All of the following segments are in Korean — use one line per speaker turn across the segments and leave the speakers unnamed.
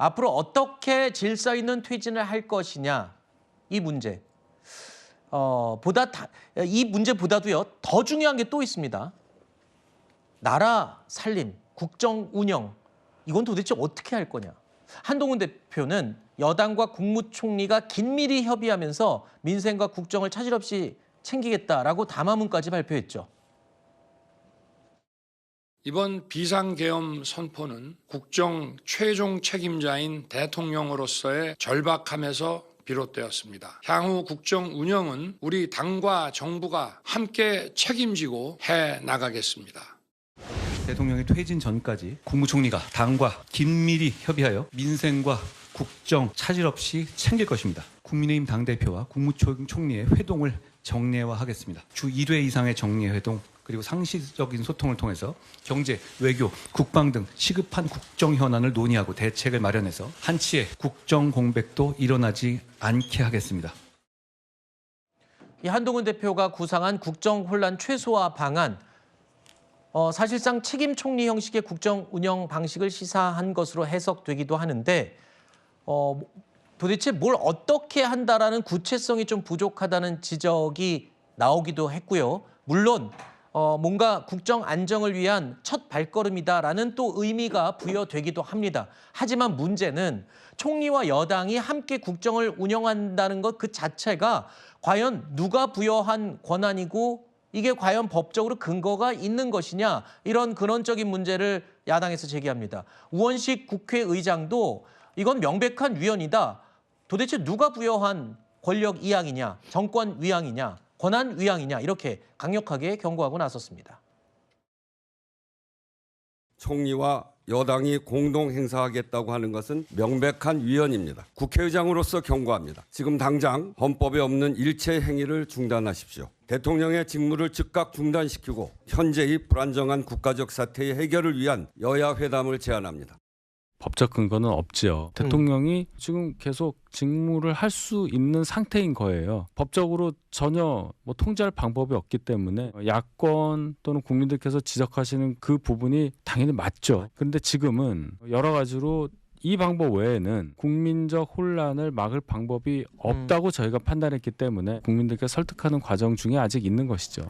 앞으로 어떻게 질서 있는 퇴진을 할 것이냐 이 문제. 이 문제보다도요 더 중요한 게 또 있습니다. 나라 살림, 국정 운영 이건 도대체 어떻게 할 거냐. 한동훈 대표는 여당과 국무총리가 긴밀히 협의하면서 민생과 국정을 차질 없이 챙기겠다라고 담화문까지 발표했죠.
이번 비상계엄 선포는 국정 최종 책임자인 대통령으로서의 절박함에서 비롯되었습니다. 향후 국정 운영은 우리 당과 정부가 함께 책임지고 해 나가겠습니다.
대통령이 퇴진 전까지 국무총리가 당과 긴밀히 협의하여 민생과 국정 차질 없이 챙길 것입니다. 국민의힘 당대표와 국무총리의 회동을 정례화하겠습니다. 주 1회 이상의 정례회동 그리고 상시적인 소통을 통해서 경제, 외교, 국방 등 시급한 국정 현안을 논의하고 대책을 마련해서 한치의 국정 공백도 일어나지 않게 하겠습니다.
이 한동훈 대표가 구상한 국정 혼란 최소화 방안, 사실상 책임 총리 형식의 국정 운영 방식을 시사한 것으로 해석되기도 하는데 도대체 뭘 어떻게 한다라는 구체성이 좀 부족하다는 지적이 나오기도 했고요. 물론 뭔가 국정 안정을 위한 첫 발걸음이다라는 또 의미가 부여되기도 합니다. 하지만 문제는 총리와 여당이 함께 국정을 운영한다는 것 그 자체가 과연 누가 부여한 권한이고 이게 과연 법적으로 근거가 있는 것이냐 이런 근원적인 문제를 야당에서 제기합니다. 우원식 국회의장도 이건 명백한 위헌이다. 도대체 누가 부여한 권력 이양이냐, 정권 위양이냐, 권한 위양이냐 이렇게 강력하게 경고하고 나섰습니다.
총리와 여당이 공동 행사하겠다고 하는 것은 명백한 위헌입니다. 국회의장으로서 경고합니다. 지금 당장 헌법에 없는 일체 행위를 중단하십시오. 대통령의 직무를 즉각 중단시키고 현재의 불안정한 국가적 사태의 해결을 위한 여야 회담을 제안합니다.
법적 근거는 없지요. 대통령이 지금 계속 직무를 할 수 있는 상태인 거예요. 법적으로 전혀 통제할 방법이 없기 때문에 야권 또는 국민들께서 지적하시는 그 부분이 당연히 맞죠. 그런데 지금은 여러 가지로 이 방법 외에는 국민적 혼란을 막을 방법이 없다고 저희가 판단했기 때문에 국민들께 설득하는 과정 중에 아직 있는 것이죠.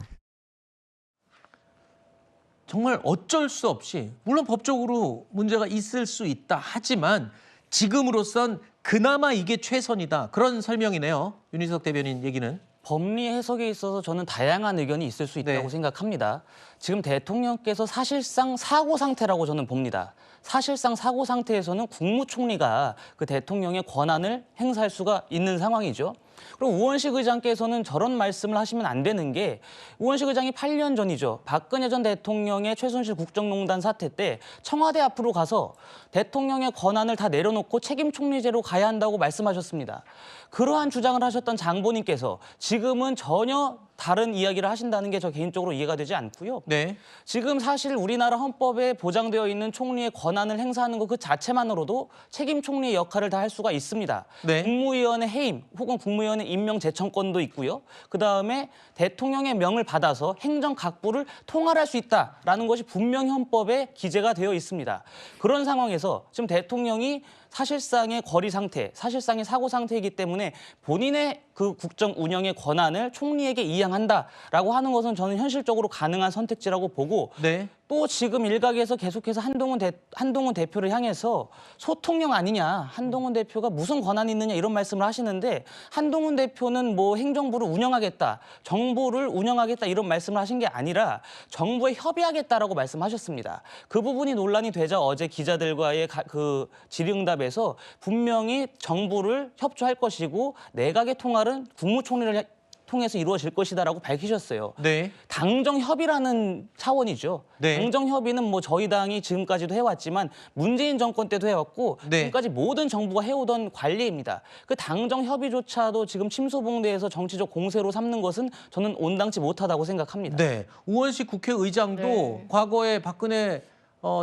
정말 어쩔 수 없이 물론 법적으로 문제가 있을 수 있다 하지만 지금으로선 그나마 이게 최선이다 그런 설명이네요. 윤희석 대변인 얘기는.
법리 해석에 있어서 저는 다양한 의견이 있을 수 있다고 생각합니다. 지금 대통령께서 사실상 사고 상태라고 저는 봅니다. 사실상 사고 상태에서는 국무총리가 그 대통령의 권한을 행사할 수가 있는 상황이죠. 그리고 우원식 의장께서는 저런 말씀을 하시면 안 되는 게 우원식 의장이 8년 전이죠. 박근혜 전 대통령의 최순실 국정농단 사태 때 청와대 앞으로 가서 대통령의 권한을 다 내려놓고 책임 총리제로 가야 한다고 말씀하셨습니다. 그러한 주장을 하셨던 장본인께서 지금은 전혀 다른 이야기를 하신다는 게 저 개인적으로 이해가 되지 않고요.
네.
지금 사실 우리나라 헌법에 보장되어 있는 총리의 권한을 행사하는 것 그 자체만으로도 책임 총리의 역할을 다 할 수가 있습니다.
네.
국무위원회 해임 혹은 국무위원회 임명 제청권도 있고요. 그다음에 대통령의 명을 받아서 행정 각부를 통할할 수 있다라는 것이 분명히 헌법에 기재가 되어 있습니다. 그런 상황에서 지금 대통령이 사실상의 거리 상태, 사실상의 사고 상태이기 때문에 본인의 그 국정 운영의 권한을 총리에게 이양한다라고 하는 것은 저는 현실적으로 가능한 선택지라고 보고
네.
또 지금 일각에서 계속해서 한동훈 대표를 향해서 소통령 아니냐, 한동훈 대표가 무슨 권한이 있느냐 이런 말씀을 하시는데 한동훈 대표는 뭐 행정부를 운영하겠다, 정부를 운영하겠다 이런 말씀을 하신 게 아니라 정부에 협의하겠다라고 말씀하셨습니다. 그 부분이 논란이 되자 어제 기자들과의 그 질의응답에서 분명히 정부를 협조할 것이고 내각의 통할은 국무총리를 통해서 이루어질 것이다라고 밝히셨어요.
네.
당정 협의라는 차원이죠.
네.
당정 협의는 뭐 저희 당이 지금까지도 해왔지만 문재인 정권 때도 해왔고
네.
지금까지 모든 정부가 해오던 관리입니다. 그 당정 협의조차도 지금 침소봉대에서 정치적 공세로 삼는 것은 저는 온당치 못하다고 생각합니다.
네. 우원식 국회의장도 과거에 박근혜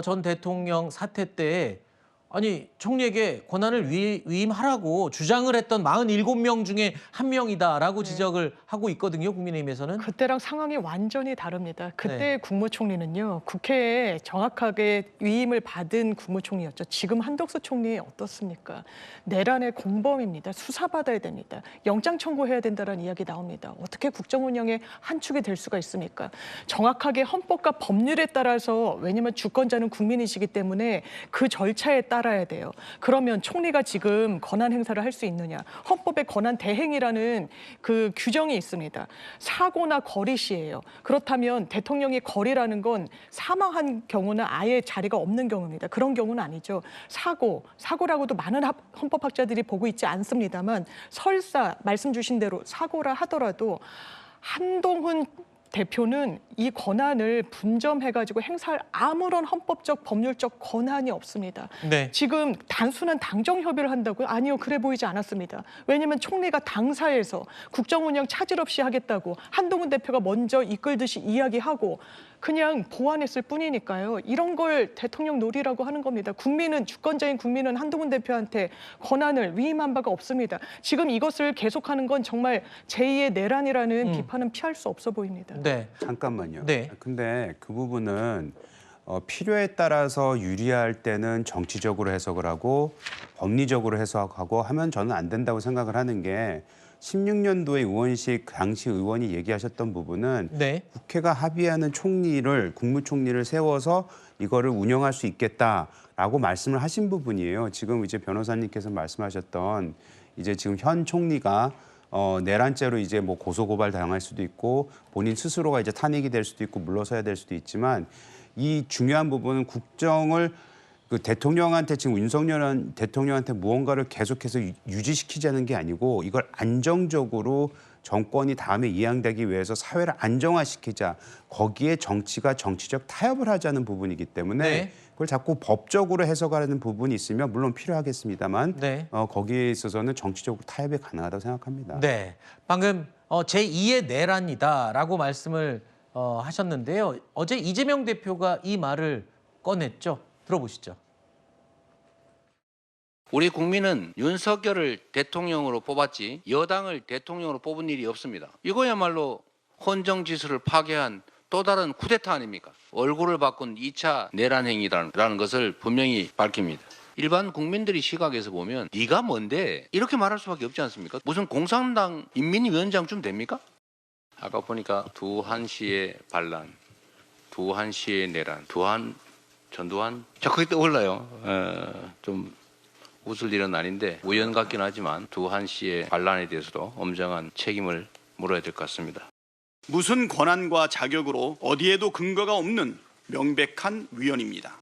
전 대통령 사태 때 아니 총리에게 권한을 위임하라고 주장을 했던 47명 중에 한 명이다라고 지적을 하고 있거든요. 국민의힘에서는.
그때랑 상황이 완전히 다릅니다. 그때
네.
국무총리는요. 국회에 정확하게 위임을 받은 국무총리였죠. 지금 한덕수 총리 어떻습니까? 내란의 공범입니다. 수사받아야 됩니다. 영장 청구해야 된다는 이야기 나옵니다. 어떻게 국정 운영의 한 축이 될 수가 있습니까? 정확하게 헌법과 법률에 따라서, 왜냐하면 주권자는 국민이시기 때문에 그 절차에 따라야 돼요. 그러면 총리가 지금 권한 행사를 할 수 있느냐? 헌법의 권한 대행이라는 그 규정이 있습니다. 사고나 거리시예요. 그렇다면 대통령의 거리라는 건 사망한 경우는 아예 자리가 없는 경우입니다. 그런 경우는 아니죠. 사고라고도 많은 헌법학자들이 보고 있지 않습니다만, 설사 말씀 주신 대로 사고라 하더라도 한동훈 대표는 이 권한을 분점해가지고 행사할 아무런 헌법적, 법률적 권한이 없습니다.
네.
지금 단순한 당정 협의를 한다고요? 아니요, 그래 보이지 않았습니다. 왜냐하면 총리가 당사에서 국정 운영 차질 없이 하겠다고 한동훈 대표가 먼저 이끌듯이 이야기하고 그냥 보완했을 뿐이니까요. 이런 걸 대통령 놀이라고 하는 겁니다. 주권자인 국민은 한동훈 대표한테 권한을 위임한 바가 없습니다. 지금 이것을 계속하는 건 정말 제2의 내란이라는 비판은 피할 수 없어 보입니다.
네.
잠깐만요.
네.
근데 그 부분은 필요에 따라서 유리할 때는 정치적으로 해석을 하고 법리적으로 해석하고 하면 저는 안 된다고 생각을 하는 게, 16년도에 의원식 당시 의원이 얘기하셨던 부분은
네.
국회가 합의하는 국무총리를 세워서 이거를 운영할 수 있겠다라고 말씀을 하신 부분이에요. 지금 이제 변호사님께서 말씀하셨던 이제 지금 현 총리가 내란죄로 이제 뭐 고소고발 당할 수도 있고 본인 스스로가 이제 탄핵이 될 수도 있고 물러서야 될 수도 있지만, 이 중요한 부분은 국정을 대통령한테, 지금 윤석열 대통령한테 무언가를 계속해서 유지시키자는 게 아니고, 이걸 안정적으로 정권이 다음에 이양되기 위해서 사회를 안정화시키자, 거기에 정치가 정치적 타협을 하자는 부분이기 때문에
네.
그걸 자꾸 법적으로 해석하려는 부분이 있으면 물론 필요하겠습니다만,
네.
거기에 있어서는 정치적으로 타협이 가능하다고 생각합니다.
네. 방금 제2의 내란이다라고 말씀을 하셨는데요. 어제 이재명 대표가 이 말을 꺼냈죠. 들어보시죠.
우리 국민은 윤석열을 대통령으로 뽑았지 여당을 대통령으로 뽑은 일이 없습니다. 이거야말로 헌정지수를 파괴한 또 다른 쿠데타 아닙니까? 얼굴을 바꾼 2차 내란 행위라는 것을 분명히 밝힙니다. 일반 국민들이 시각에서 보면 네가 뭔데 이렇게 말할 수밖에 없지 않습니까? 무슨 공산당 인민위원장쯤 됩니까? 아까 보니까 두한시의 반란, 두한시의 내란, 전두환? 자, 그게 떠올라요. 좀 웃을 일은 아닌데 우연 같긴 하지만 두한 씨의 반란에 대해서도 엄정한 책임을 물어야 될 것 같습니다.
무슨 권한과 자격으로 어디에도 근거가 없는 명백한 위헌입니다.